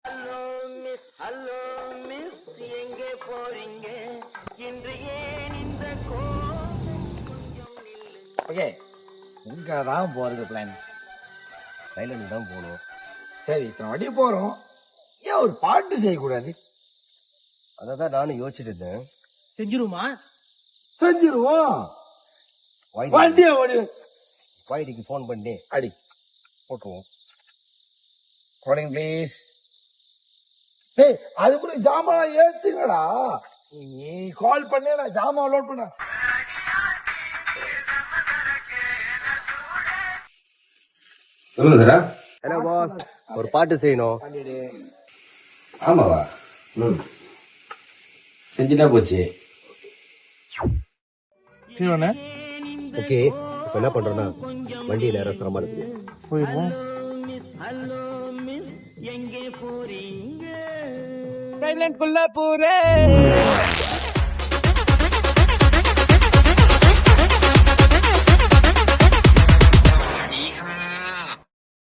Hello miss, எங்கே போறீங்க இன்று? ஏன் இந்த ஓகே, எங்க தான் போறது பிளான்? சைலண்ட் தான் போகணும். சரி, இத்தனை வாட்டி போறோம், ஏன் ஒரு பாட்டு செய்யக்கூடாது? அதான் நானும் யோசிச்சுட்டு இருந்தேன். செஞ்சிருமா? செஞ்சிருவோம். வண்டியை ஓடி வாய்டிக்கு போன் பண்ணி அடி போட்டுருவோம். Calling please. டேய், அதுக்குள்ள ஜாமான் ஏத்துங்கடா. நீ கால் பண்ணே, நான் ஜாமான் லோட் பண்ண. சொல்லுங்க சார். ஹலோ பாஸ், ஒரு பாட்டு செய்யணும். ஆமாவா? செஞ்சுட்டா போச்சு. ஓகே, இப்ப என்ன பண்றோம்னா வண்டியை நேரம் சிரமமா இருக்குது. போயிருவோம். ஹலோ மிஸ், எங்கே போறீங்க? சைலண்ட் குள்ள போறேன்.